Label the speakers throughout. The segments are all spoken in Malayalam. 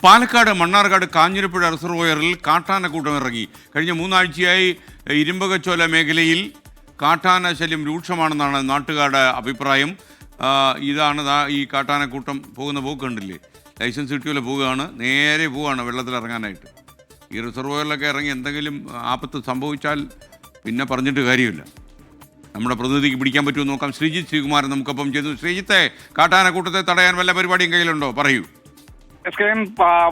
Speaker 1: പാലക്കാട് മണ്ണാർക്കാട് കാഞ്ഞിരപ്പുഴ റിസർവോയറിൽ കാട്ടാനക്കൂട്ടം ഇറങ്ങി. കഴിഞ്ഞ 3 ആഴ്ചയായി ഇരുമ്പകച്ചോല മേഖലയിൽ കാട്ടാന ശല്യം രൂക്ഷമാണെന്നാണ് നാട്ടുകാരുടെ അഭിപ്രായം. ഇതാണ് ഈ കാട്ടാനക്കൂട്ടം പോകുന്ന പോക്ക് കണ്ടില്ലേ? ലൈസൻസ് കിട്ടിയപോലെ പോവുകയാണ്, നേരെ പോവുകയാണ് വെള്ളത്തിലിറങ്ങാനായിട്ട്. ഈ റിസർവോയറിലൊക്കെ ഇറങ്ങി എന്തെങ്കിലും ആപത്ത് സംഭവിച്ചാൽ പിന്നെ പറഞ്ഞിട്ട് കാര്യമില്ല. നമ്മുടെ പ്രതിനിധിക്ക് പിടിക്കാൻ പറ്റുമോ നോക്കാം. ശ്രീജിത്ത് ശ്രീകുമാരൻ നമുക്കൊപ്പം ചെയ്തു. ശ്രീജിത്തെ, കാട്ടാനക്കൂട്ടത്തെ തടയാൻ വല്ല പരിപാടിയും കയ്യിലുണ്ടോ? പറയൂ.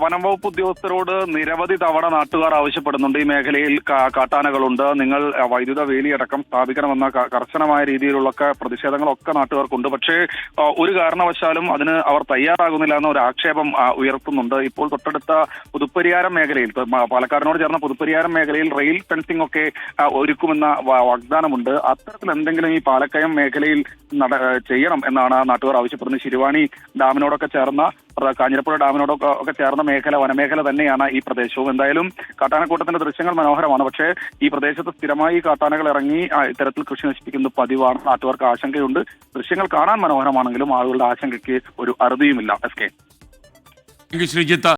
Speaker 2: വനം വകുപ്പ് ഉദ്യോഗസ്ഥരോട് നിരവധി തവണ നാട്ടുകാർ ആവശ്യപ്പെടുന്നുണ്ട്. ഈ മേഖലയിൽ കാട്ടാനകളുണ്ട്, നിങ്ങൾ വൈദ്യുത വേലിയടക്കം സ്ഥാപിക്കണമെന്ന കർശനമായ രീതിയിലുള്ള പ്രതിഷേധങ്ങളൊക്കെ നാട്ടുകാർക്കുണ്ട്. പക്ഷേ ഒരു കാരണവശാലും അതിന് അവർ തയ്യാറാകുന്നില്ല എന്ന ഒരു ആക്ഷേപം ഉയർത്തുന്നുണ്ട്. ഇപ്പോൾ തൊട്ടടുത്ത പുതുപ്പരിയാരം മേഖലയിൽ, പാലക്കാടിനോട് ചേർന്ന പുതുപ്പരിയാരം മേഖലയിൽ റെയിൽ ഫെൻസിംഗ് ഒക്കെ ഒരുക്കുമെന്ന വാഗ്ദാനമുണ്ട്. അത്തരത്തിൽ എന്തെങ്കിലും ഈ പാലക്കയം മേഖലയിൽ ചെയ്യണം എന്നാണ് നാട്ടുകാർ ആവശ്യപ്പെടുന്നത്. ശിരുവാണി ഡാമിനോടൊക്കെ ചേർന്ന, കാഞ്ഞിരപ്പുഴ ഡാമിനോടൊക്കെ ചേർന്ന മേഖല വനമേഖല തന്നെയാണ് ഈ പ്രദേശവും. എന്തായാലും കാട്ടാനക്കൂട്ടത്തിന്റെ ദൃശ്യങ്ങൾ മനോഹരമാണ്. പക്ഷേ ഈ പ്രദേശത്ത് സ്ഥിരമായി കാട്ടാനകൾ ഇറങ്ങി ഇത്തരത്തിൽ കൃഷി നശിപ്പിക്കുന്നത് പതിവാണ്. നാട്ടുകാർക്ക് ആശങ്കയുണ്ട്. ദൃശ്യങ്ങൾ കാണാൻ മനോഹരമാണെങ്കിലും ആളുകളുടെ ആശങ്കയ്ക്ക് ഒരു അറുതിയുമില്ല.
Speaker 1: ശ്രീജിത്ത്.